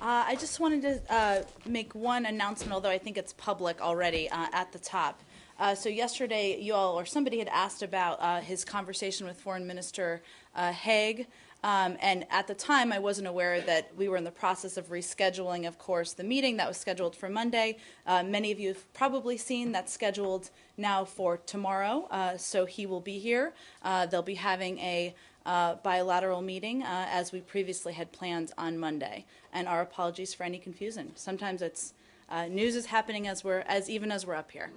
I just wanted to make one announcement, although I think it's public already at the top. So yesterday, you all, or somebody had asked about his conversation with Foreign Minister Haig. And at the time, I wasn't aware that we were in the process of rescheduling, of course, the meeting that was scheduled for Monday. Many of you have probably seen that's scheduled now for tomorrow, so he will be here. They'll be having a bilateral meeting as we previously had planned on Monday. And our apologies for any confusion. Sometimes it's news is happening as even as we're up here.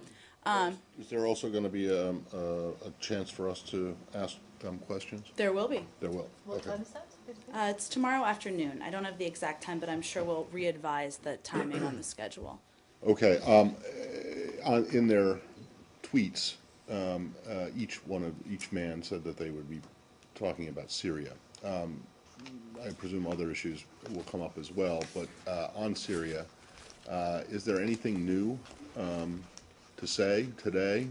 Is there also going to be a chance for us to ask questions? There will be. There will. What Okay. time is that? It's tomorrow afternoon. I don't have the exact time, but I'm sure we'll re-advise the timing on the schedule. Okay. In their tweets, each man said that they would be talking about Syria. I presume other issues will come up as well, but on Syria, is there anything new to say today?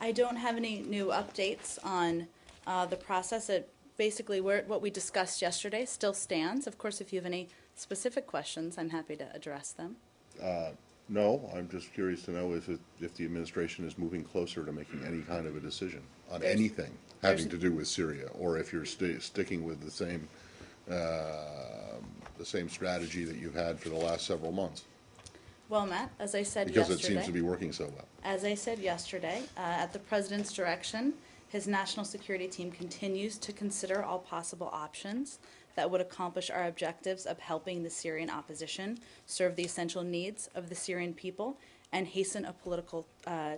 I don't have any new updates on the process. Basically, what we discussed yesterday still stands. Of course, if you have any specific questions, I'm happy to address them. No, I'm just curious to know if the administration is moving closer to making any kind of a decision on anything having to do with Syria, or if you're sticking with the same strategy that you've had for the last several months. Well, Matt, as I said because yesterday, it seems to be working so well. As I said yesterday, at the President's direction, his national security team continues to consider all possible options that would accomplish our objectives of helping the Syrian opposition serve the essential needs of the Syrian people and hasten a political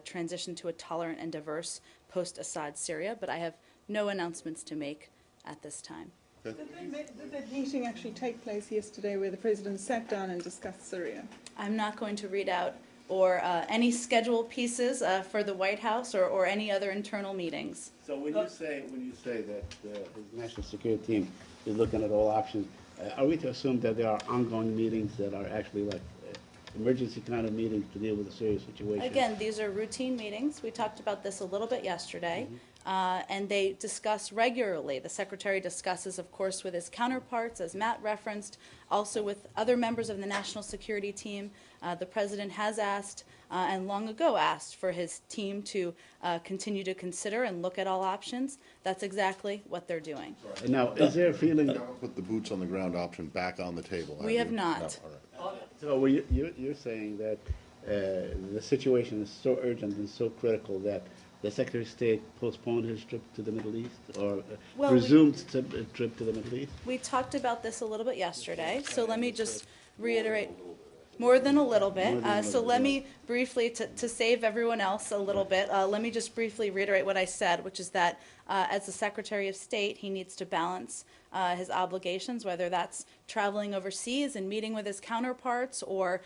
transition to a tolerant and diverse post-Assad Syria. But I have no announcements to make at this time. Okay. Did that meeting actually take place yesterday where the President sat down and discussed Syria? I'm not going to read out or any schedule pieces for the White House or any other internal meetings. So when you say that his national security team is looking at all options, are we to assume that there are ongoing meetings that are actually like emergency kind of meetings to deal with a serious situation? Again, these are routine meetings. We talked about this a little bit yesterday. And they discuss regularly. The Secretary discusses, of course, with his counterparts, as Matt referenced, also with other members of the national security team. The President has asked, and long ago asked, for his team to continue to consider and look at all options. That's exactly what they're doing. Now, is there a feeling? Put the boots on the ground option back on the table. We have you? not. No, all right. So you're saying that the situation is so urgent and so critical that the Secretary of State postponed his trip to the Middle East, or resumed a trip to the Middle East? We talked about this a little bit yesterday, so let me just reiterate. More than a little bit. So let me briefly, to save everyone else a little bit, let me just briefly reiterate what I said, which is that as the Secretary of State, he needs to balance his obligations, whether that's traveling overseas and meeting with his counterparts, or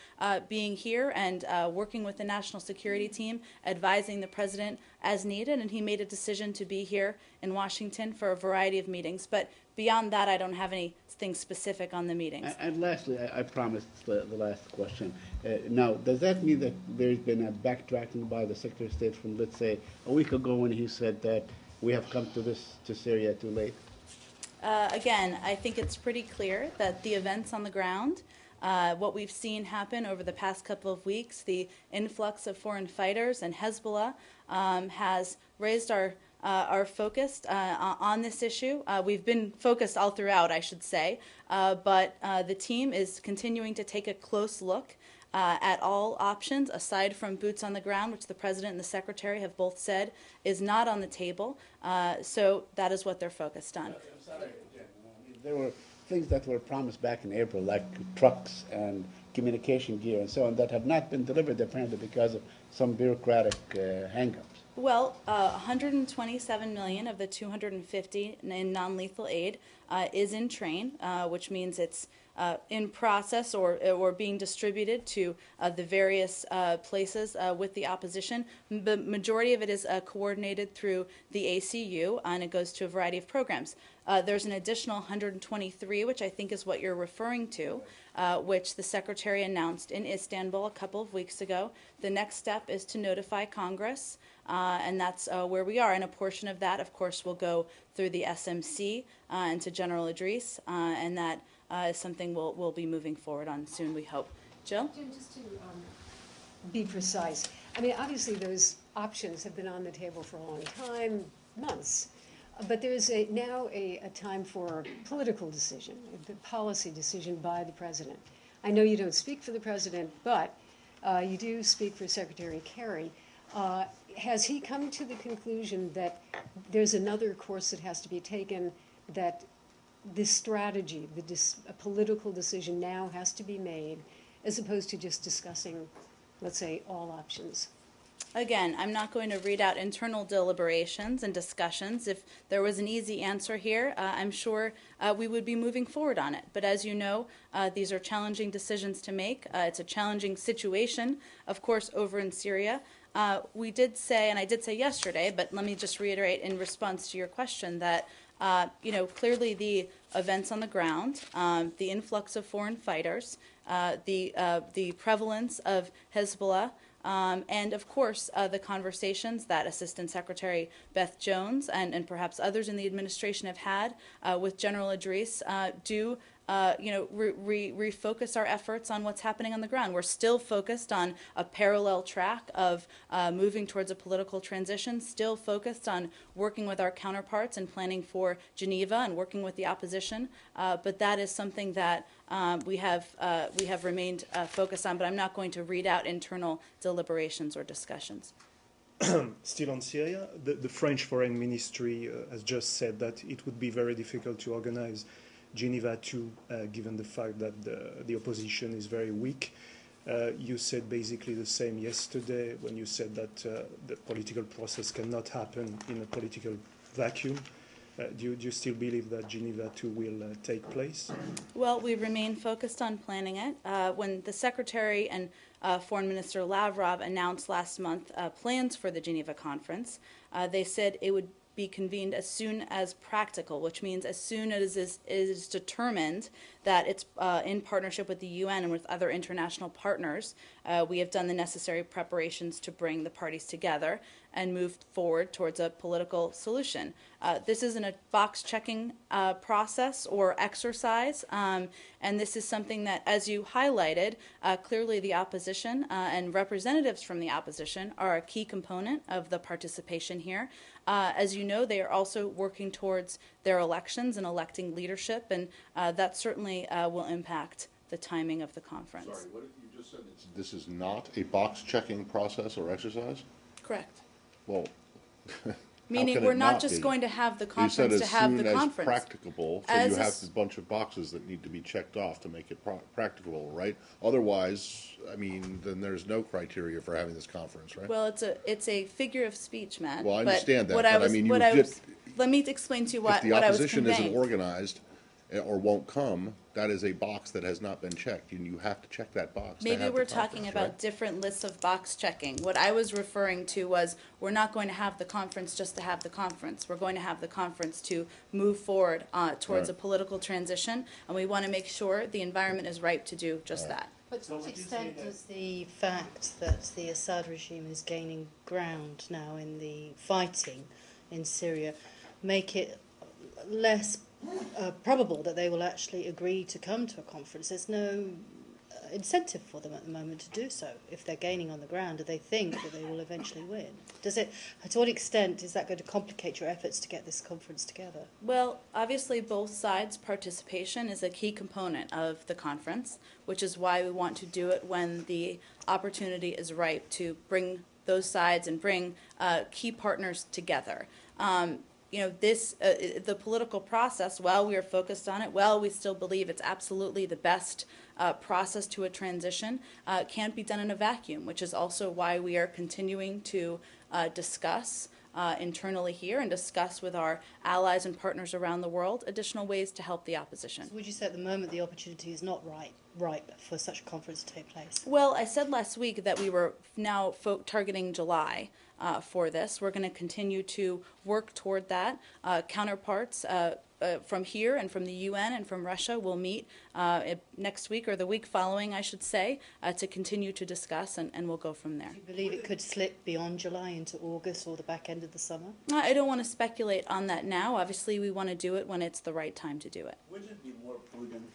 being here and working with the national security team, advising the President as needed. And he made a decision to be here in Washington for a variety of meetings. But beyond that, I don't have anything specific on the meetings. And lastly, I promised the last question. Now, does that mean that there's been a backtracking by the Secretary of State from, let's say, a week ago when he said that we have come to Syria too late? Again, I think it's pretty clear that the events on the ground, what we've seen happen over the past couple of weeks, the influx of foreign fighters and Hezbollah has raised our focus on this issue. We've been focused all throughout, I should say, but the team is continuing to take a close look at all options, aside from boots on the ground, which the President and the Secretary have both said is not on the table. So that is what they're focused on. I'm sorry, there were things that were promised back in April, like trucks and communication gear and so on, that have not been delivered apparently because of some bureaucratic hang-ups. Well, 127 million of the 250 in non-lethal aid is in train, which means it's in process or being distributed to the various places with the opposition. The majority of it is coordinated through the ACU, and it goes to a variety of programs. There's an additional 123, which I think is what you're referring to, which the Secretary announced in Istanbul a couple of weeks ago. The next step is to notify Congress, and that's where we are. And a portion of that, of course, will go through the SMC and to General Idris, and that is something we'll be moving forward on soon, we hope. Jill? Jim, just to be precise, I mean, obviously those options have been on the table for a long time, months, but there's now a time for a political decision, a policy decision by the president. I know you don't speak for the president, but you do speak for Secretary Kerry. Has he come to the conclusion that there's another course that has to be taken, that this strategy, a political decision now has to be made, as opposed to just discussing, let's say, all options? Again, I'm not going to read out internal deliberations and discussions. If there was an easy answer here, I'm sure we would be moving forward on it. But as you know, these are challenging decisions to make. It's a challenging situation, of course, over in Syria. We did say, and I did say yesterday, but let me just reiterate in response to your question, that clearly the events on the ground, the influx of foreign fighters, the prevalence of Hezbollah, and of course the conversations that Assistant Secretary Beth Jones and perhaps others in the administration have had with General Idris do refocus our efforts on what's happening on the ground. We're still focused on a parallel track of moving towards a political transition, still focused on working with our counterparts and planning for Geneva and working with the opposition. But that is something that we have remained focused on. But I'm not going to read out internal deliberations or discussions. Still on Syria, the French Foreign Ministry has just said that it would be very difficult to organize Geneva too, given the fact that the opposition is very weak. You said basically the same yesterday when you said that the political process cannot happen in a political vacuum. Do you still believe that Geneva too will take place? Well, we remain focused on planning it. When the Secretary and Foreign Minister Lavrov announced last month plans for the Geneva conference, they said it would be convened as soon as practical, which means as soon as it is determined that it's in partnership with the UN and with other international partners, we have done the necessary preparations to bring the parties together and move forward towards a political solution. This isn't a box-checking process or exercise, and this is something that, as you highlighted, clearly the opposition and representatives from the opposition are a key component of the participation here. As you know, they are also working towards their elections and electing leadership, and that certainly will impact the timing of the conference. Sorry, what did you just said? This is not a box-checking process or exercise? Correct. Well, meaning we're not just going to have the conference to have the conference. You said as soon as practicable, so As you have a bunch of boxes that need to be checked off to make it practicable, right? Otherwise, I mean, then there's no criteria for having this conference, right? Well, it's a figure of speech, Matt. Well, I but understand that, what but I was, I mean, what I was, let me explain to you what I was If the opposition isn't conveying. organized or won't come, that is a box that has not been checked, and you have to check that box to Maybe have the we're talking conference, about right? different lists of box checking. What I was referring to was we're not going to have the conference just to have the conference. We're going to have the conference to move forward towards Right. a political transition, and we want to make sure the environment is ripe to do just that. But to what extent does the fact that the Assad regime is gaining ground now in the fighting in Syria make it less probable that they will actually agree to come to a conference? There's no incentive for them at the moment to do so. If they're gaining on the ground, do they think that they will eventually win? To what extent is that going to complicate your efforts to get this conference together? Well, obviously both sides' participation is a key component of the conference, which is why we want to do it when the opportunity is ripe to bring those sides and bring key partners together. The political process, while we are focused on it, while we still believe it's absolutely the best process to a transition, can't be done in a vacuum, which is also why we are continuing to discuss internally here and discuss with our allies and partners around the world additional ways to help the opposition. So would you say at the moment the opportunity is not ripe for such a conference to take place? Well, I said last week that we were now targeting July for this. We're going to continue to work toward that. Counterparts from here and from the UN and from Russia will meet next week or the week following, I should say, to continue to discuss, and we'll go from there. Do you believe it could slip beyond July into August or the back end of the summer? I don't want to speculate on that now. Obviously, we want to do it when it's the right time to do it. Wouldn't it be more prudent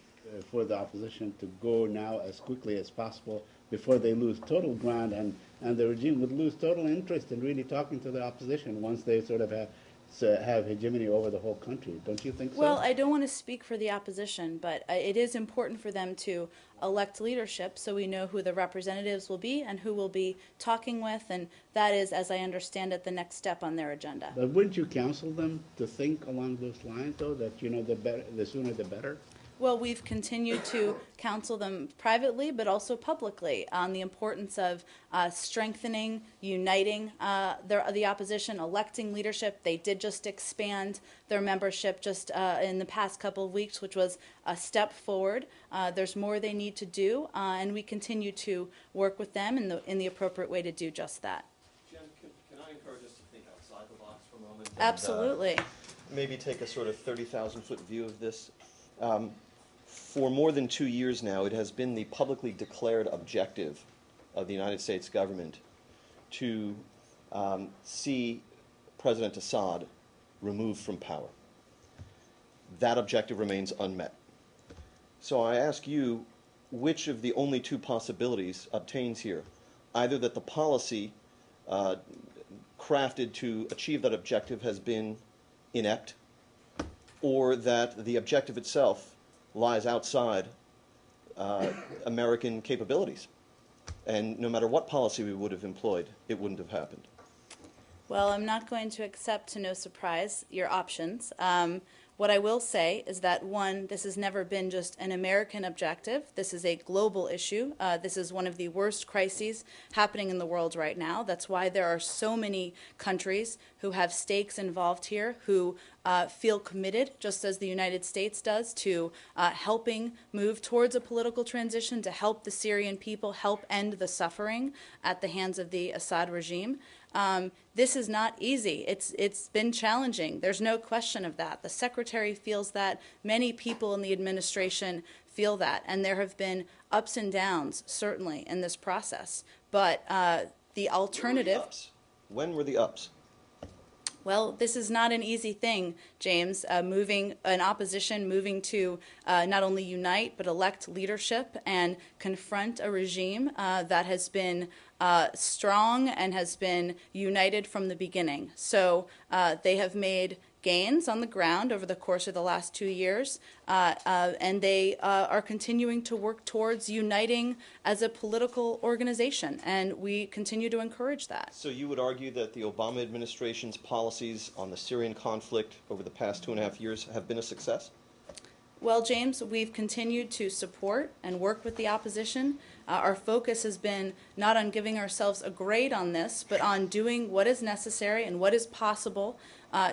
for the opposition to go now as quickly as possible before they lose total ground, and the regime would lose total interest in really talking to the opposition once they sort of have hegemony over the whole country. Don't you think so? Well, I don't want to speak for the opposition, but it is important for them to elect leadership so we know who the representatives will be and who we'll be talking with, and that is, as I understand it, the next step on their agenda. But wouldn't you counsel them to think along those lines, though, that, you know, the sooner the better? Well, we've continued to counsel them privately, but also publicly, on the importance of strengthening, uniting the opposition, electing leadership. They did just expand their membership just in the past couple of weeks, which was a step forward. There's more they need to do, and we continue to work with them in the appropriate way to do just that. Jen, can I encourage us to think outside the box for a moment? Absolutely. Maybe take a sort of 30,000-foot view of this. For more than 2 years now, it has been the publicly declared objective of the United States government to see President Assad removed from power. That objective remains unmet. So I ask you, which of the only two possibilities obtains here? Either that the policy crafted to achieve that objective has been inept, or that the objective itself lies outside American capabilities. And no matter what policy we would have employed, it wouldn't have happened. Well, I'm not going to accept, to no surprise, your options. What I will say is that, one, this has never been just an American objective. This is a global issue. This is one of the worst crises happening in the world right now. That's why there are so many countries who have stakes involved here, who feel committed, just as the United States does, to helping move towards a political transition, to help the Syrian people, help end the suffering at the hands of the Assad regime. This is not easy. It's been challenging. There's no question of that. The Secretary feels that. Many people in the administration feel that. And there have been ups and downs, certainly, in this process. But the alternative... When were the ups? Well, this is not an easy thing, James, moving an opposition, moving to not only unite but elect leadership and confront a regime that has been strong and has been united from the beginning. So they have made gains on the ground over the course of the last 2 years, and they are continuing to work towards uniting as a political organization, and we continue to encourage that. So you would argue that the Obama administration's policies on the Syrian conflict over the past 2.5 years have been a success? Well, James, we've continued to support and work with the opposition. Our focus has been not on giving ourselves a grade on this, but on doing what is necessary and what is possible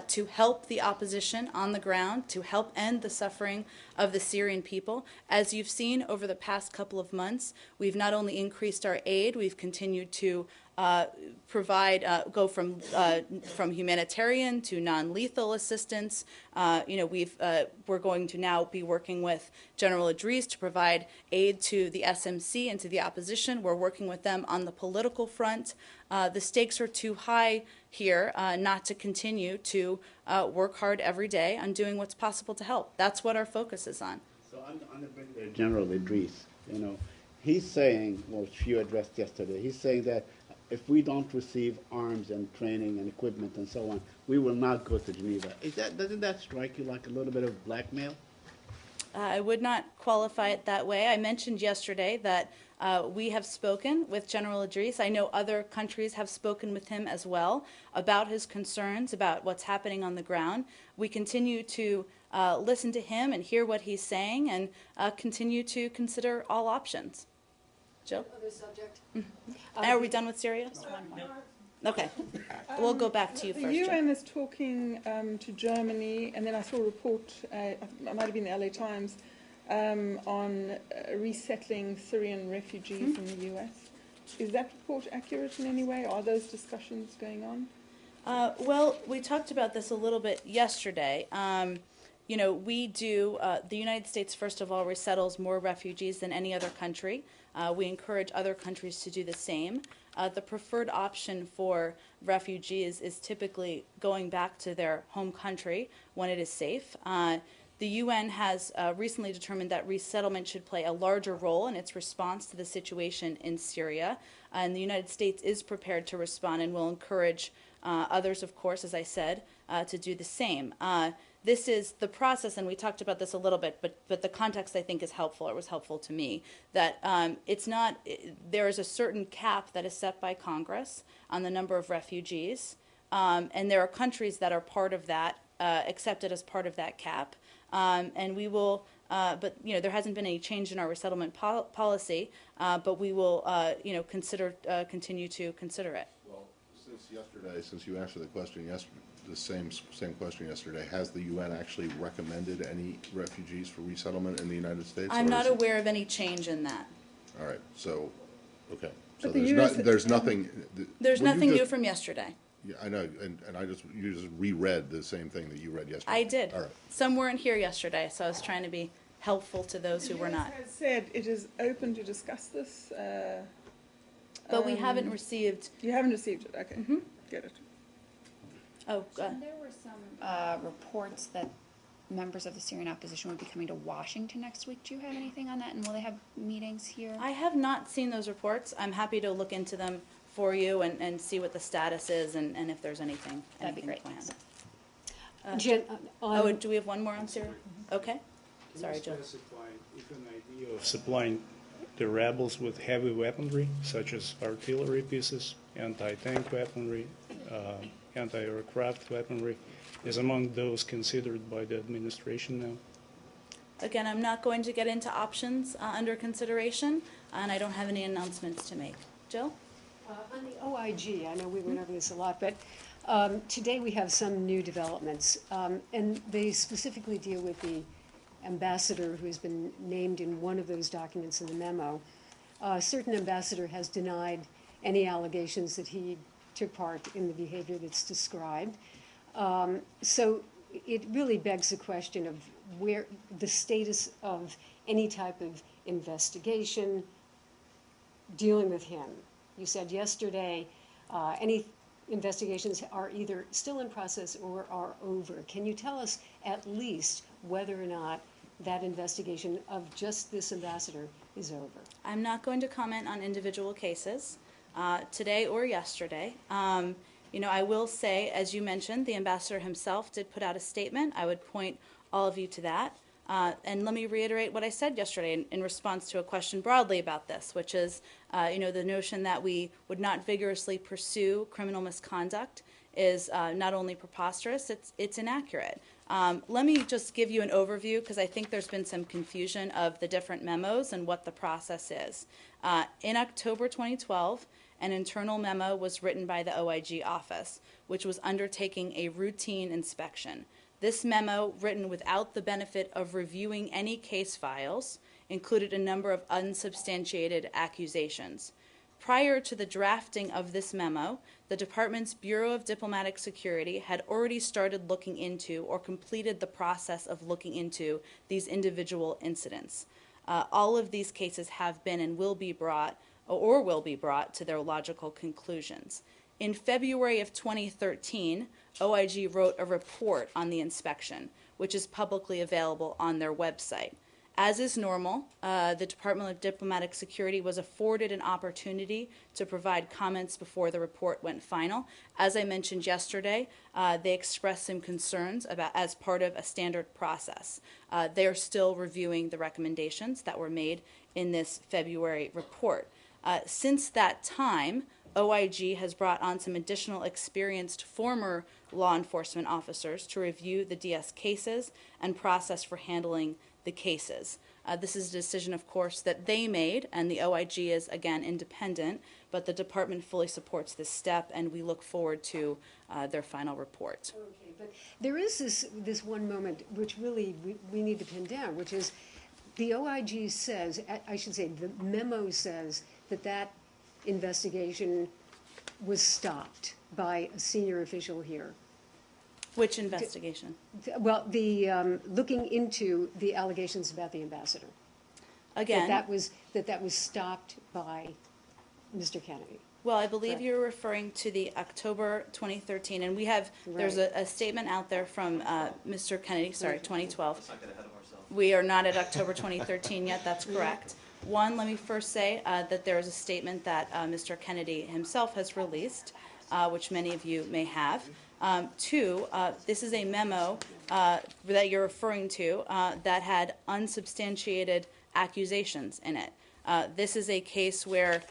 to help the opposition on the ground, to help end the suffering of the Syrian people. As you've seen over the past couple of months, we've not only increased our aid, we've continued to provide, go from humanitarian to non-lethal assistance. We're going to now be working with General Idris to provide aid to the SMC and to the opposition. We're working with them on the political front. The stakes are too high here not to continue to work hard every day on doing what's possible to help. That's what our focus is on. So on the Brigadier General Idris, he's saying, which you addressed yesterday, he's saying that if we don't receive arms and training and equipment and so on, we will not go to Geneva. Doesn't that strike you like a little bit of blackmail? I would not qualify it that way. I mentioned yesterday that we have spoken with General Idris. I know other countries have spoken with him as well about his concerns about what's happening on the ground. We continue to listen to him and hear what he's saying and continue to consider all options. Jill? Other subject? Are we done with Syria? Okay. We'll go back to you first, The Jill. UN is talking to Germany, and then I saw a report, it might have been the LA Times, on resettling Syrian refugees in the US. Is that report accurate in any way? Are those discussions going on? Well, we talked about this a little bit yesterday. We do, the United States, first of all, resettles more refugees than any other country. We encourage other countries to do the same. The preferred option for refugees is typically going back to their home country when it is safe. The UN has recently determined that resettlement should play a larger role in its response to the situation in Syria, and the United States is prepared to respond and will encourage others, of course, as I said, to do the same. This is the process, and we talked about this a little bit, but the context I think is helpful. It was helpful to me that it's not. There is a certain cap that is set by Congress on the number of refugees, and there are countries that are part of that, accepted as part of that cap, and we will. But there hasn't been any change in our resettlement policy, but we will continue to consider it. Well, since you answered the question the same question yesterday, has the UN actually recommended any refugees for resettlement in the United States? I'm not aware of any change in that. All right, so, okay. So But the there's US nothing. There's well, you nothing new just- from yesterday. Yeah, I know, and you just reread the same thing that you read yesterday. I did. All right. Some weren't here yesterday, so I was trying to be helpful to those who were not. Has said it is open to discuss this. But we haven't received. You haven't received it. Okay, get it. Oh, There were some reports that members of the Syrian opposition would be coming to Washington next week. Do you have anything on that? And will they have meetings here? I have not seen those reports. I'm happy to look into them for you and see what the status is and if there's anything. That'd be anything great. planned. Jen, Oh, do we have one more on Syria? Okay. Sorry, Joe. Specify if an idea of supplying the rebels with heavy weaponry, such as artillery pieces, anti-tank weaponry, anti-aircraft weaponry, is among those considered by the administration now? Again, I'm not going to get into options under consideration, and I don't have any announcements to make. Jill? On the OIG, I know we went over this a lot, but today we have some new developments, and they specifically deal with the ambassador who has been named in one of those documents in the memo. A certain ambassador has denied any allegations that he took part in the behavior that's described. So it really begs the question of where the status of any type of investigation dealing with him. You said yesterday any investigations are either still in process or are over. Can you tell us at least whether or not that investigation of just this ambassador is over? I'm not going to comment on individual cases today or yesterday. I will say, as you mentioned, the ambassador himself did put out a statement. I would point all of you to that. And let me reiterate what I said yesterday in response to a question broadly about this, which is, the notion that we would not vigorously pursue criminal misconduct is not only preposterous, it's inaccurate. Let me just give you an overview, because I think there's been some confusion of the different memos and what the process is. In October 2012, an internal memo was written by the OIG office, which was undertaking a routine inspection. This memo, written without the benefit of reviewing any case files, included a number of unsubstantiated accusations. Prior to the drafting of this memo, the Department's Bureau of Diplomatic Security had already started looking into or completed the process of looking into these individual incidents. All of these cases have been and will be brought to their logical conclusions. In February of 2013, OIG wrote a report on the inspection, which is publicly available on their website. As is normal, the Department of Diplomatic Security was afforded an opportunity to provide comments before the report went final. As I mentioned yesterday, they expressed some concerns about as part of a standard process. They are still reviewing the recommendations that were made in this February report. Since that time, OIG has brought on some additional experienced former law enforcement officers to review the DS cases and process for handling the cases. This is a decision, of course, that they made, and the OIG is, again, independent, but the department fully supports this step, and we look forward to their final report. Okay, but there is this one moment which really we need to pin down, which is the OIG says, I should say, the memo says that investigation was stopped by a senior official here. Which investigation? Well, the looking into the allegations about the ambassador. Again, That was stopped by Mr. Kennedy. Well, I believe Correct. you're referring to the October 2013, and we have, there's Right. a statement out there from Mr. Kennedy, sorry, 2012. Let's not get ahead of ourselves. We are not at October 2013 yet, that's correct. One, let me first say that there is a statement that Mr. Kennedy himself has released, which many of you may have. Two, this is a memo that you're referring to that had unsubstantiated accusations in it. This is a case where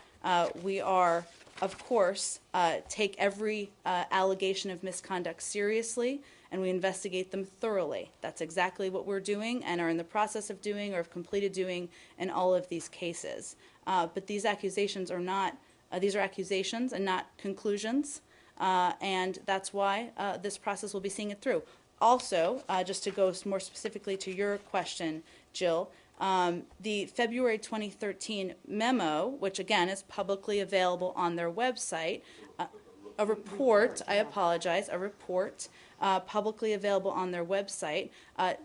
we are, of course, take every allegation of misconduct seriously, and we investigate them thoroughly. That's exactly what we're doing and are in the process of doing or have completed doing in all of these cases. But these accusations are not, these are accusations and not conclusions, and that's why this process will be seeing it through. Also, just to go more specifically to your question, Jill, the February 2013 memo, which again is publicly available on their website, a report, I apologize, a report publicly available on their website.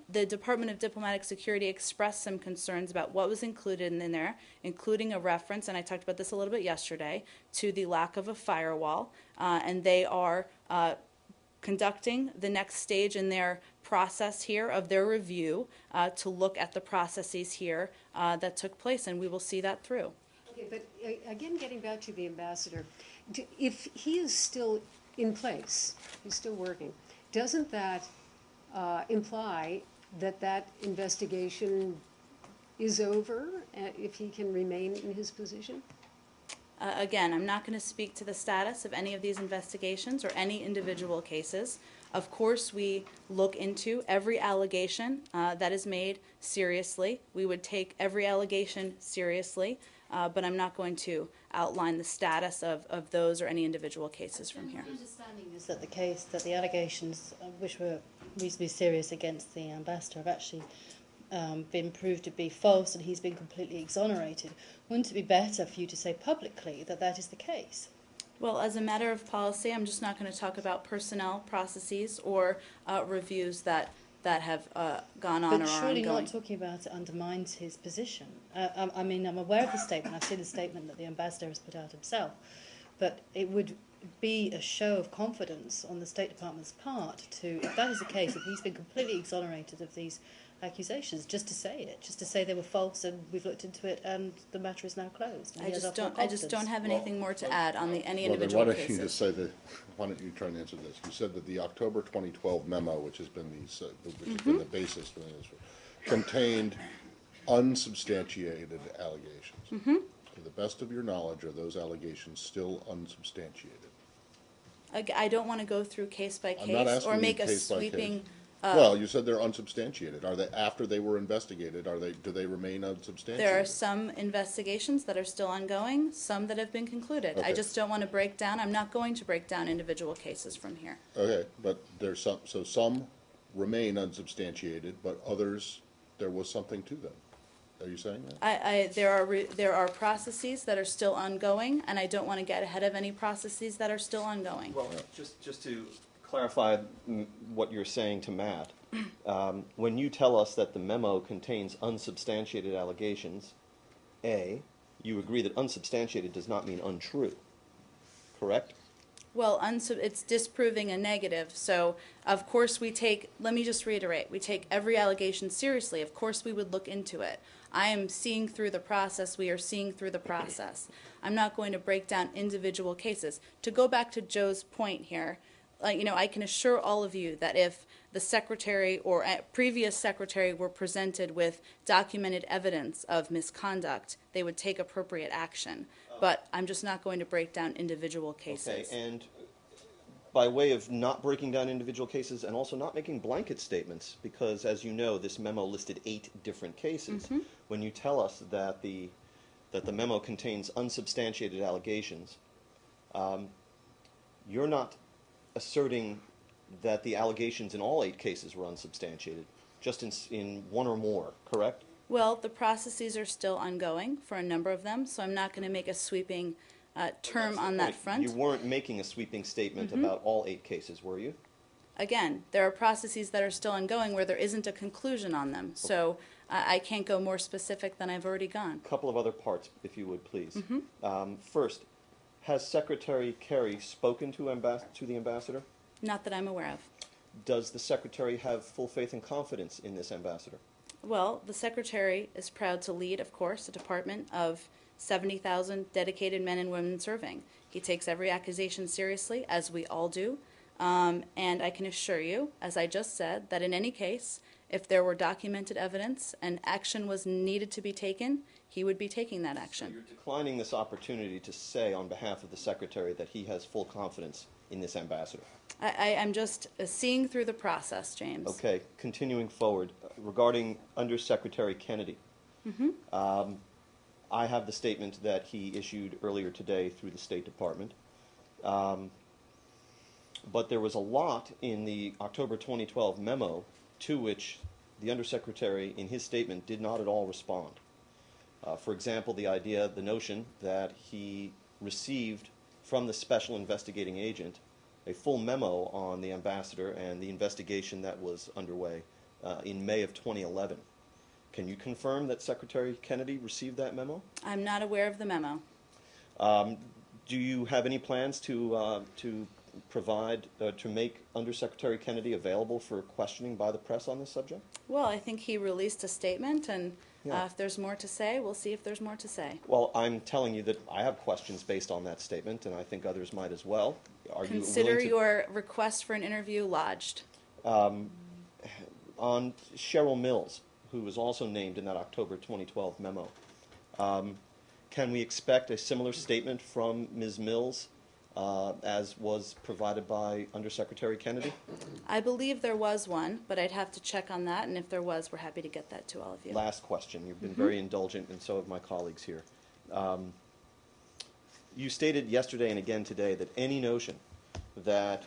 The Department of Diplomatic Security expressed some concerns about what was included in there, including a reference, and I talked about this a little bit yesterday, to the lack of a firewall, and they are conducting the next stage in their process here of their review to look at the processes here that took place, and we will see that through. Okay, but again, getting back to the ambassador, if he is still in place, he's still working, doesn't that imply that that investigation is over if he can remain in his position? Again, I'm not going to speak to the status of any of these investigations or any individual cases. Of course, we look into every allegation that is made seriously. We would take every allegation seriously, but I'm not going to outline the status of those or any individual cases from here. My understanding is that the allegations, which were reasonably serious against the ambassador, have actually been proved to be false, and he's been completely exonerated. Wouldn't it be better for you to say publicly that that is the case? Well, as a matter of policy, I'm just not going to talk about personnel processes or reviews that have gone on But or are surely ongoing. not talking about it undermines his position. I mean, I'm aware of the statement. I've seen the statement that the ambassador has put out himself. But it would be a show of confidence on the State Department's part to, if that is the case, if he's been completely exonerated of these accusations, just to say it, just to say they were false, and we've looked into it, and the matter is now closed. And I he has just utmost don't confidence. have anything more to add on any Well, then individual why don't cases. you just say that, why don't you try and answer this? You said that the October 2012 memo, which has been the basis for this, contained unsubstantiated allegations. To the best of your knowledge, are those allegations still unsubstantiated? I don't want to go through case by I'm not case asking or you make a case by case. sweeping. Well, you said they're unsubstantiated. Are they, after they were investigated, do they remain unsubstantiated? There are some investigations that are still ongoing, some that have been concluded. I Okay. just don't want to break down. I'm not going to break down individual cases from here. Okay, but there's some remain unsubstantiated, but others, there was something to them. Are you saying that? There are processes that are still ongoing, and I don't want to get ahead of any processes that are still ongoing. Well, just to clarify what you're saying to Matt, when you tell us that the memo contains unsubstantiated allegations, A, you agree that unsubstantiated does not mean untrue, correct? Well, it's disproving a negative, so of course let me just reiterate, we take every allegation seriously. Of course we would look into it. I am seeing through the process, we are seeing through the process. I'm not going to break down individual cases. To go back to Joe's point here, I can assure all of you that if the secretary or a previous secretary were presented with documented evidence of misconduct, they would take appropriate action. But I'm just not going to break down individual cases. Okay, and by way of not breaking down individual cases and also not making blanket statements, because as you know, this memo listed 8 different cases. When you tell us that the memo contains unsubstantiated allegations, you're not asserting that the allegations in all 8 cases were unsubstantiated, just in one or more, correct? Well, the processes are still ongoing for a number of them, so I'm not going to make a sweeping term on that front. You weren't making a sweeping statement about all 8 cases, were you? Again, there are processes that are still ongoing where there isn't a conclusion on them, so I can't go more specific than I've already gone. A couple of other parts, if you would, please. First, Has Secretary Kerry spoken to the ambassador? Not that I'm aware of. Does the Secretary have full faith and confidence in this ambassador? Well, the Secretary is proud to lead, of course, a department of 70,000 dedicated men and women serving. He takes every accusation seriously, as we all do. And I can assure you, as I just said, that in any case, if there were documented evidence and action was needed to be taken, he would be taking that So action. you're declining this opportunity to say on behalf of the Secretary that he has full confidence in this ambassador. I'm just seeing through the process, James. Okay, continuing forward, regarding Undersecretary Kennedy. I have the statement that he issued earlier today through the State Department. But there was a lot in the October 2012 memo to which the Undersecretary, in his statement, did not at all respond. For example, the notion that he received from the Special Investigating Agent a full memo on the ambassador and the investigation that was underway in May of 2011. Can you confirm that Secretary Kennedy received that memo? I'm not aware of the memo. Do you have any plans to provide, to make Undersecretary Kennedy available for questioning by the press on this subject? Well, I think he released a statement, and Yeah. if there's more to say, we'll see if there's more to say. Well, I'm telling you that I have questions based on that statement, and I think others might as well. Are Consider you willing to, your request for an interview lodged. on Cheryl Mills, who was also named in that October 2012 memo, can we expect a similar statement from Ms. Mills as was provided by Undersecretary Kennedy? I believe there was one, but I'd have to check on that, and if there was, we're happy to get that to all of you. Last question. You've been very indulgent, and so have my colleagues here. You stated yesterday and again today that any notion that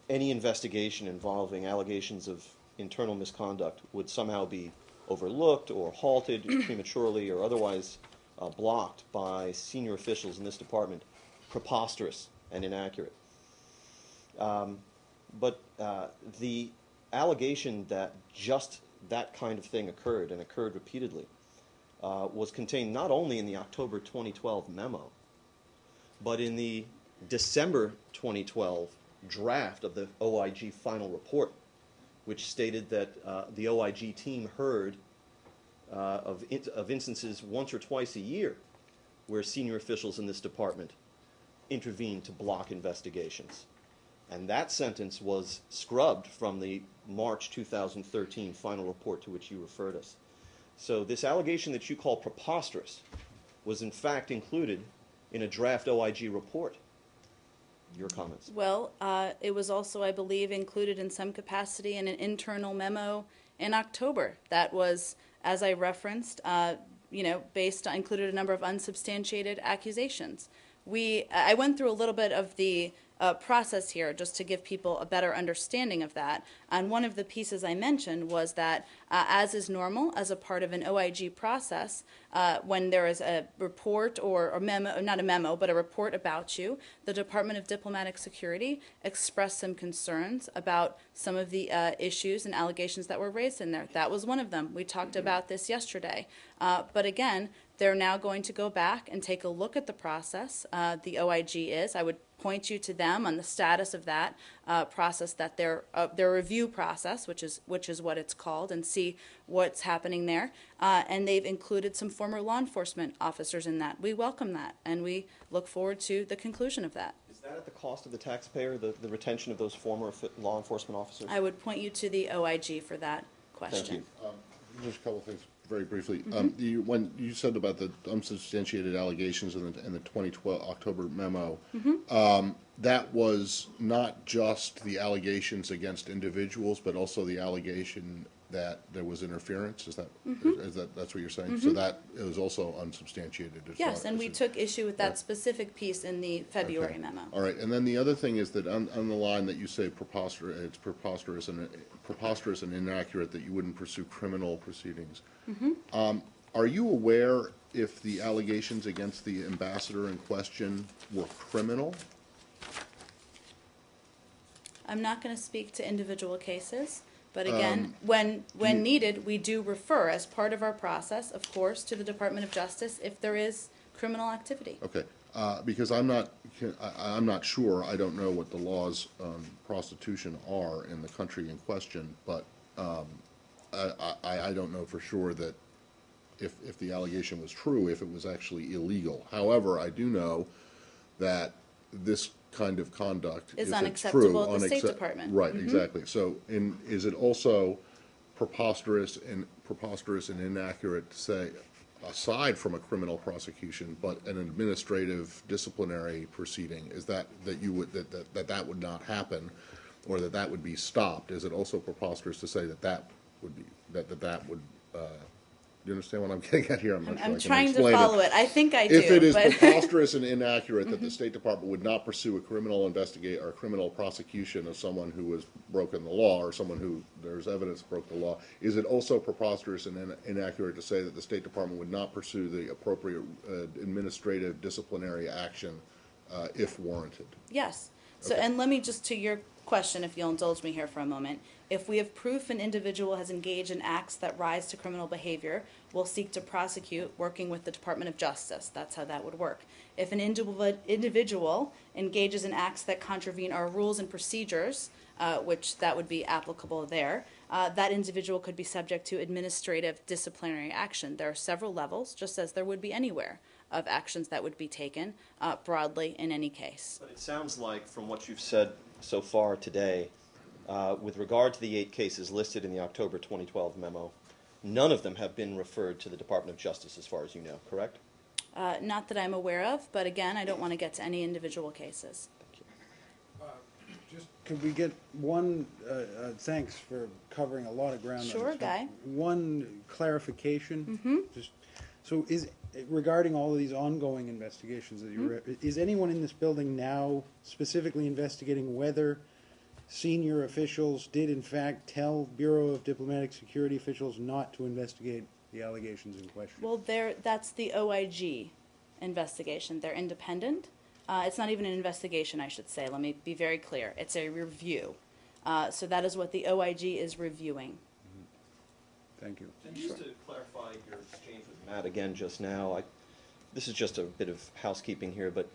any investigation involving allegations of internal misconduct would somehow be overlooked or halted prematurely or otherwise blocked by senior officials in this department, preposterous and inaccurate. But the allegation that just that kind of thing occurred and occurred repeatedly was contained not only in the October 2012 memo, but in the December 2012 draft of the OIG final report, which stated that the OIG team heard of instances once or twice a year where senior officials in this department intervened to block investigations. And that sentence was scrubbed from the March 2013 final report to which you referred us. So this allegation that you call preposterous was in fact included in a draft OIG report. Your comments? Well, it was also, I believe, included in some capacity in an internal memo in October. That was, as I referenced, included a number of unsubstantiated accusations. I went through a little bit of the process here just to give people a better understanding of that. And one of the pieces I mentioned was that, as is normal, as a part of an OIG process, when there is a report or a memo, not a memo, but a report about you, the Department of Diplomatic Security expressed some concerns about some of the issues and allegations that were raised in there. That was one of them. We talked about this yesterday. But again, they're now going to go back and take a look at the process. The OIG is. I would point you to them on the status of that process, that their review process, which is what it's called, and see what's happening there. And they've included some former law enforcement officers in that. We welcome that, and we look forward to the conclusion of that. Is that at the cost of the taxpayer, the retention of those former law enforcement officers? I would point you to the OIG for that question. Thank you. Just a couple of things very briefly. When you said about the unsubstantiated allegations in the 2012 October memo, that was not just the allegations against individuals, but also the allegation that there was interference. Is that that's what you're saying? So that it was also unsubstantiated. Yes, and we took issue with that specific piece in the February memo. All right, and then the other thing is that on the line that you say preposterous, preposterous and inaccurate that you wouldn't pursue criminal proceedings. Are you aware if the allegations against the ambassador in question were criminal? I'm not going to speak to individual cases, but again, when needed, we do refer, as part of our process, of course, to the Department of Justice if there is criminal activity. Okay, Because I'm not sure, I don't know what the laws on prostitution are in the country in question, but I don't know for sure that if the allegation was true, if it was actually illegal. However, I do know that this kind of conduct, Is if it's unacceptable true, at the State Department. Right, exactly. So, is it also preposterous and inaccurate to say, aside from a criminal prosecution, but an administrative disciplinary proceeding, is that you would that would not happen, or that would be stopped? Is it also preposterous to say that would be that would do you understand what I'm getting at here? I'm not sure I I'm can trying to explain follow it. I think I do. If it is but preposterous and inaccurate that the State Department would not pursue a criminal criminal prosecution of someone who has broken the law, or someone who there's evidence broke the law, is it also preposterous and inaccurate to say that the State Department would not pursue the appropriate administrative disciplinary action if warranted? Yes. So, Okay. and let me just, to your question, if you'll indulge me here for a moment. If we have proof an individual has engaged in acts that rise to criminal behavior, we'll seek to prosecute working with the Department of Justice. That's how that would work. If an individual engages in acts that contravene our rules and procedures, which that would be applicable there, that individual could be subject to administrative disciplinary action. There are several levels, just as there would be anywhere, of actions that would be taken broadly in any case. But it sounds like, from what you've said so far today, with regard to the 8 cases listed in the October 2012 memo, none of them have been referred to the Department of Justice as far as you know, correct? Not that I'm aware of, but again, I don't want to get to any individual cases. Just, could we get one, thanks for covering a lot of ground on this. Sure, Guy. One clarification. Just, so regarding all of these ongoing investigations that you is anyone in this building now specifically investigating whether senior officials did in fact tell Bureau of Diplomatic Security officials not to investigate the allegations in question? Well, that's the OIG investigation. They're independent. It's not even an investigation, I should say. Let me be very clear. It's a review. So that is what the OIG is reviewing. Thank you. And just to clarify your exchange with Matt again just now, this is just a bit of housekeeping here, but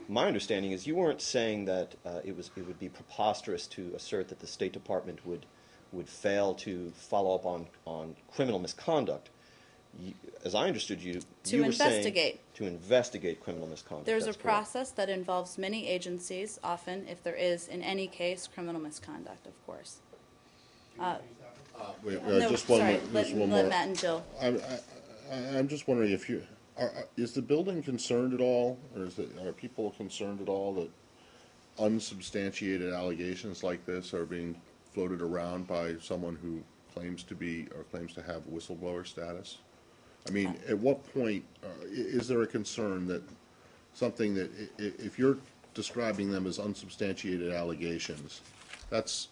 my understanding is you weren't saying that it would be preposterous to assert that the State Department would fail to follow up on criminal misconduct. As I understood you, you were saying to investigate criminal misconduct. There's That's a process that involves many agencies, often, if there is, in any case, criminal misconduct, of course. No, Just one sorry, more. let Matt and Jill. I'm just wondering if is the building concerned at all, or are people concerned at all that unsubstantiated allegations like this are being floated around by someone who claims to be or claims to have whistleblower status? I mean, at what point is there a concern that something that if you're describing them as unsubstantiated allegations, that's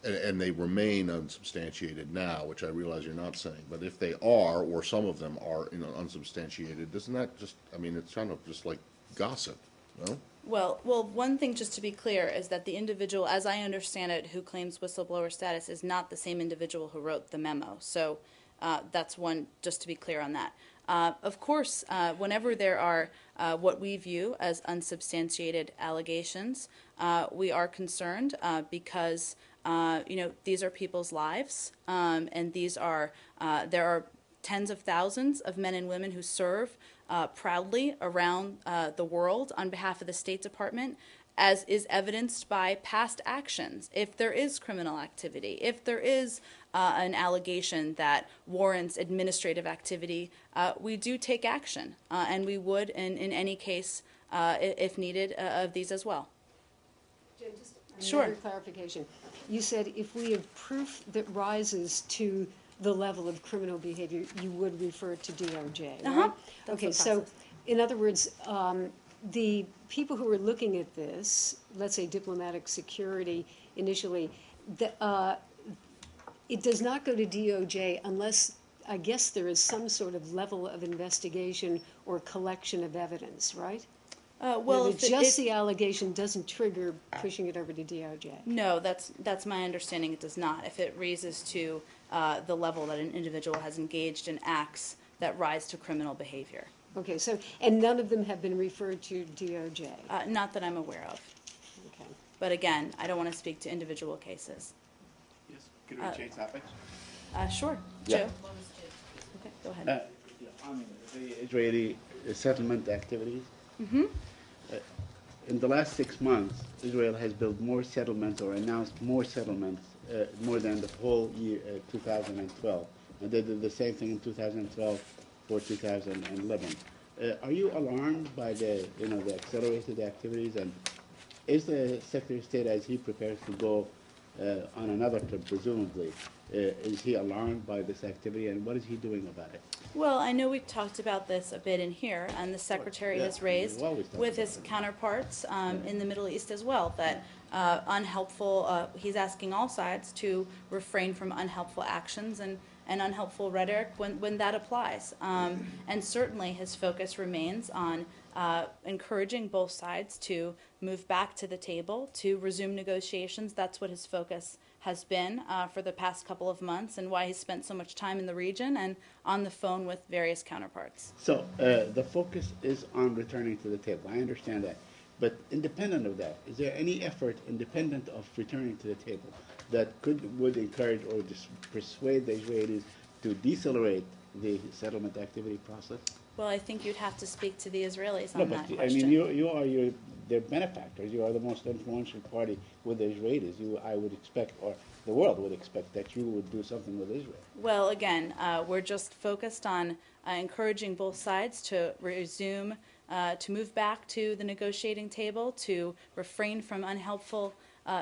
and they remain unsubstantiated now, which I realize you're not saying, but if they are, or some of them are, unsubstantiated, doesn't that just, I mean, it's kind of just like gossip, no? Well, one thing just to be clear is that the individual, as I understand it, who claims whistleblower status is not the same individual who wrote the memo. So that's one, just to be clear on that. Of course, whenever there are what we view as unsubstantiated allegations, we are concerned because these are people's lives, and these are there are tens of thousands of men and women who serve proudly around the world on behalf of the State Department, as is evidenced by past actions. If there is criminal activity, if there is an allegation that warrants administrative activity, we do take action, and we would, in any case, if needed, of these as well. Jen, just Sure. another clarification. You said if we have proof that rises to the level of criminal behavior, you would refer to DOJ, right? That's Okay, the so process. in other words, the people who are looking at this, let's say diplomatic security initially, it does not go to DOJ unless, I guess, there is some sort of level of investigation or collection of evidence, right? Well, if just the allegation doesn't trigger pushing it over to DOJ. No, that's my understanding. It does not. If it raises to the level that an individual has engaged in acts that rise to criminal behavior. Okay, so, and none of them have been referred to DOJ? Not that I'm aware of. Okay. But again, I don't want to speak to individual cases. Yes, could we change topics? Sure, Yeah. Joe? Okay, go ahead. On the Israeli settlement activities. In the last 6 months, Israel has built more settlements or announced more settlements, more than the whole year 2012. And they did the same thing in 2012 for 2011. Are you alarmed by the accelerated activities? And is the Secretary of State, as he prepares to go on another trip, presumably, is he alarmed by this activity, and what is he doing about it? Well, I know we've talked about this a bit in here, and the Secretary Yeah, has raised we've always talked with about his counterparts in the Middle East as well that he's asking all sides to refrain from unhelpful actions and unhelpful rhetoric when that applies. And certainly his focus remains on encouraging both sides to move back to the table, to resume negotiations. That's what his focus has been for the past couple of months, and why he's spent so much time in the region and on the phone with various counterparts. So the focus is on returning to the table. I understand that. But independent of that, is there any effort independent of returning to the table that would encourage or just persuade the Israelis to decelerate the settlement activity process? Well, I think you'd have to speak to the Israelis No, on but that I question. mean, you are their benefactors. You are the most influential party with the Israelis. I would expect, or the world would expect, that you would do something with Israel. Well, again, we're just focused on encouraging both sides to resume, to move back to the negotiating table, to refrain from unhelpful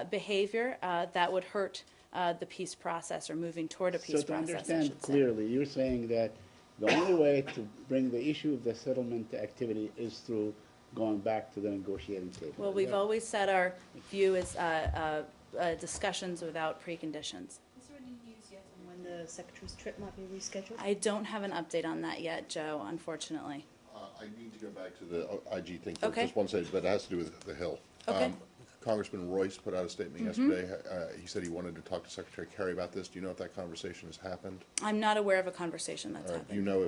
behavior that would hurt the peace process or moving toward a peace So to process, I understand should say. clearly, you're saying that the only way to bring the issue of the settlement activity is through going back to the negotiating table. Well, we've always said our view is discussions without preconditions. Is there any news yet on when the Secretary's trip might be rescheduled? I don't have an update on that yet, Joe, unfortunately. I need to go back to the IG thing, Okay. just one second, but it has to do with the Hill. Okay. Congressman Royce put out a statement yesterday. He said he wanted to talk to Secretary Kerry about this. Do you know if that conversation has happened? I'm not aware of a conversation that's Do you happened. know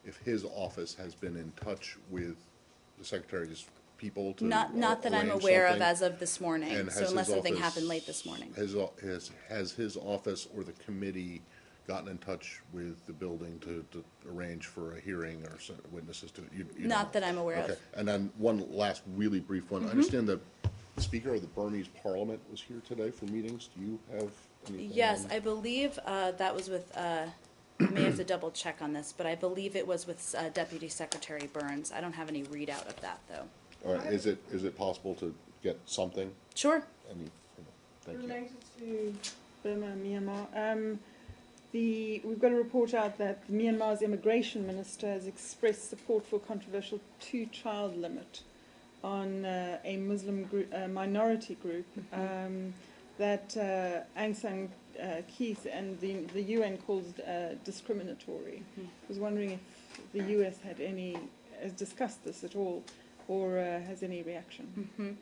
if his office has been in touch with the Secretary's people to Not that I'm arrange aware of something? as of this morning, And so has unless his something office- happened late this morning. Has his office or the committee gotten in touch with the building to arrange for a hearing or witnesses to? You Not don't? that I'm aware of. Okay, and then one last really brief one. I understand that the Speaker of the Burmese Parliament was here today for meetings. Do you have anything? Yes, on- I believe that was with, may have to double check on this, but I believe it was with Deputy Secretary Burns. I don't have any readout of that, though. All right, is it possible to get something? Sure. Thank you. Related to Burma and Myanmar, we've got a report out that Myanmar's immigration minister has expressed support for a controversial two-child limit on a Muslim minority group that Aung San Suu Kyi and the UN calls discriminatory. I was wondering if the US has discussed this at all, or has any reaction.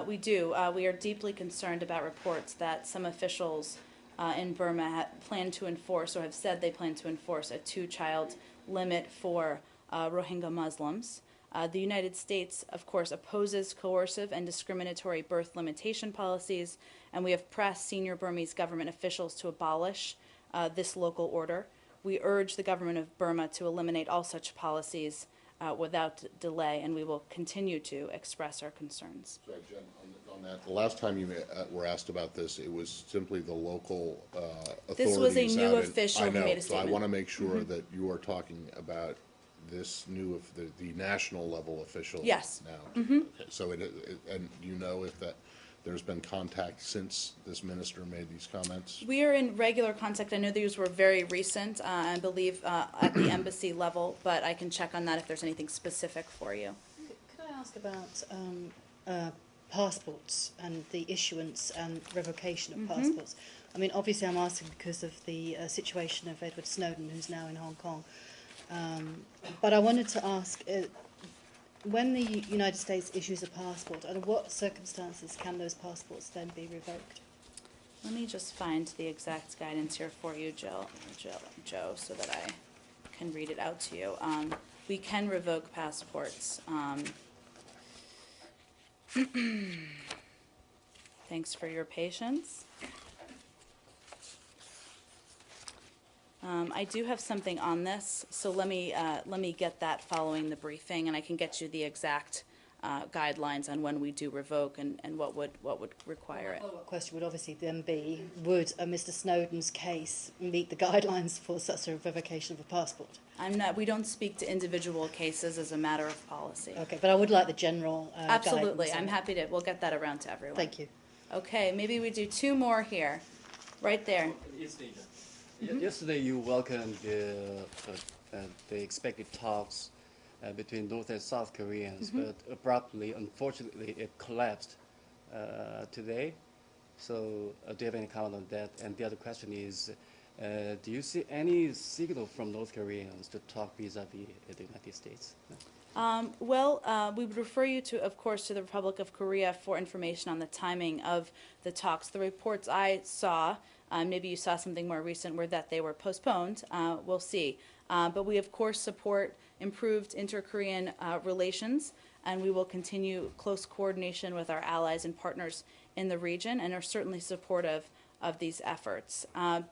We do. We are deeply concerned about reports that some officials in Burma plan to enforce or have said they plan to enforce a two-child limit for Rohingya Muslims. The United States, of course, opposes coercive and discriminatory birth limitation policies, and we have pressed senior Burmese government officials to abolish this local order. We urge the government of Burma to eliminate all such policies without delay, and we will continue to express our concerns. Sorry, Jen, on that, the last time you were asked about this, it was simply the local authorities. This was a new out in- official who I know, made a so I statement. want to make sure that you are talking about this new, the national level official Yes. now. Okay, so and do you know if there's been contact since this minister made these comments? We are in regular contact. I know these were very recent, I believe, at the embassy level, but I can check on that if there's anything specific for you. Could I ask about passports and the issuance and revocation of passports? I mean, obviously I'm asking because of the situation of Edward Snowden, who's now in Hong Kong. But I wanted to ask, when the United States issues a passport, under what circumstances can those passports then be revoked? Let me just find the exact guidance here for you, Joe, so that I can read it out to you. We can revoke passports. Thanks for your patience. I do have something on this, so let me get that following the briefing, and I can get you the exact guidelines on when we do revoke and what would require it. The follow-up question would obviously then be, would Mr. Snowden's case meet the guidelines for such a revocation of a passport? We don't speak to individual cases as a matter of policy. Okay, but I would like the general Absolutely, guidance on I'm it. happy to. We'll get that around to everyone. Thank you. Okay, maybe we do two more here, right there. Yesterday, you welcomed the expected talks between North and South Koreans, but abruptly, unfortunately, it collapsed today. So, do you have any comment on that? And the other question is, do you see any signal from North Koreans to talk vis-a-vis the United States? We would refer you to, of course, to the Republic of Korea for information on the timing of the talks. The reports I saw, maybe you saw something more recent, were that they were postponed. We'll see. But we, of course, support improved inter-Korean relations, and we will continue close coordination with our allies and partners in the region, and are certainly supportive of these efforts.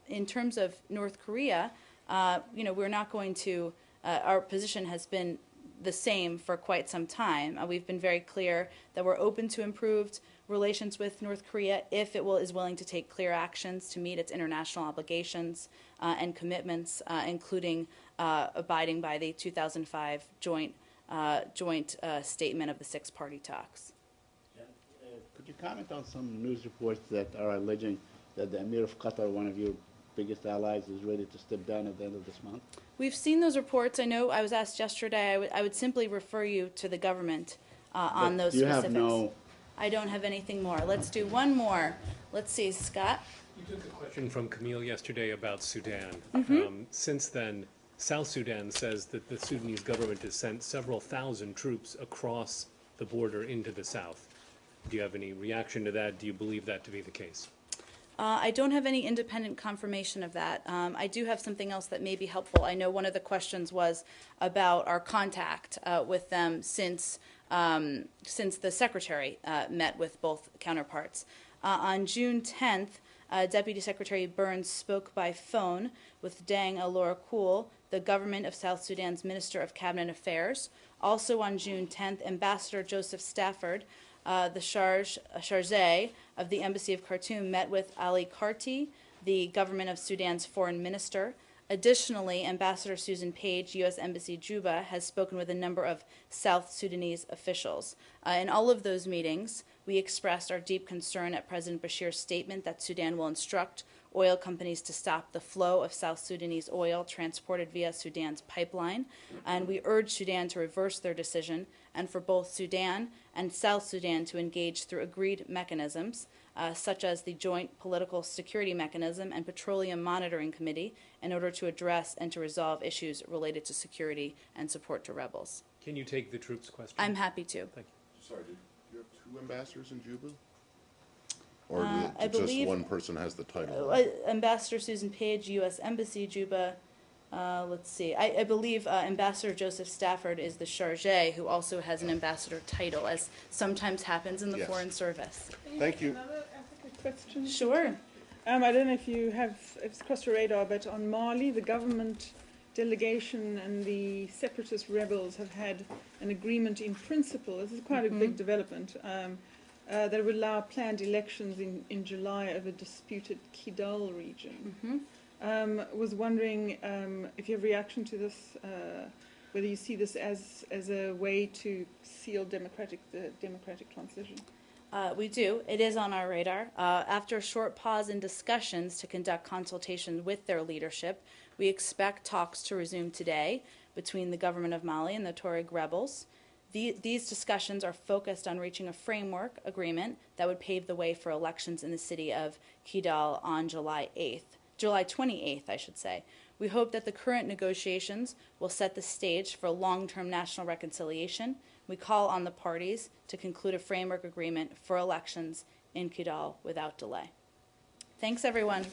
In terms of North Korea, we're not going to. Our position has been the same for quite some time. We've been very clear that we're open to improved relations with North Korea if it is willing to take clear actions to meet its international obligations and commitments, including abiding by the 2005 joint statement of the six-party talks. Could you comment on some news reports that are alleging that the Emir of Qatar, one of your biggest allies, is ready to step down at the end of this month? We've seen those reports. I know I was asked yesterday. I would simply refer you to the government on those specifics. I don't have anything more. Let's do one more. Let's see, Scott. You took a question from Camille yesterday about Sudan. Since then, South Sudan says that the Sudanese government has sent several thousand troops across the border into the south. Do you have any reaction to that? Do you believe that to be the case? I don't have any independent confirmation of that. I do have something else that may be helpful. I know one of the questions was about our contact with them since the Secretary met with both counterparts. On June 10th, Deputy Secretary Burns spoke by phone with Deng Alor Kul, the government of South Sudan's Minister of Cabinet Affairs. Also on June 10th, Ambassador Joseph Stafford, the charge of the Embassy of Khartoum, met with Ali Karti, the government of Sudan's foreign minister. Additionally, Ambassador Susan Page, U.S. Embassy Juba, has spoken with a number of South Sudanese officials. In all of those meetings, we expressed our deep concern at President Bashir's statement that Sudan will instruct oil companies to stop the flow of South Sudanese oil transported via Sudan's pipeline, and we urge Sudan to reverse their decision and for both Sudan and South Sudan to engage through agreed mechanisms, such as the Joint Political Security Mechanism and Petroleum Monitoring Committee, in order to address and to resolve issues related to security and support to rebels. Can you take the troops question? I'm happy to. Thank you. Sorry, do you have two ambassadors in Juba? Or I just believe one person has the title? Ambassador Susan Page, U.S. Embassy Juba. Let's see. I believe Ambassador Joseph Stafford is the charge, who also has an ambassador title, as sometimes happens in the Yes. Foreign Service. Thank you. Another Africa question? Sure. I don't know if it's crossed your radar, but on Mali, the government delegation and the separatist rebels have had an agreement in principle. This is quite a big development. That would allow planned elections in July over disputed Kidal region. Was wondering if you have reaction to this, whether you see this as a way to seal the democratic transition. We do. It is on our radar. After a short pause in discussions to conduct consultation with their leadership, we expect talks to resume today between the government of Mali and the Tuareg rebels. These discussions are focused on reaching a framework agreement that would pave the way for elections in the city of Kidal on July 28th, I should say. We hope that the current negotiations will set the stage for long-term national reconciliation. We call on the parties to conclude a framework agreement for elections in Kidal without delay. Thanks, everyone.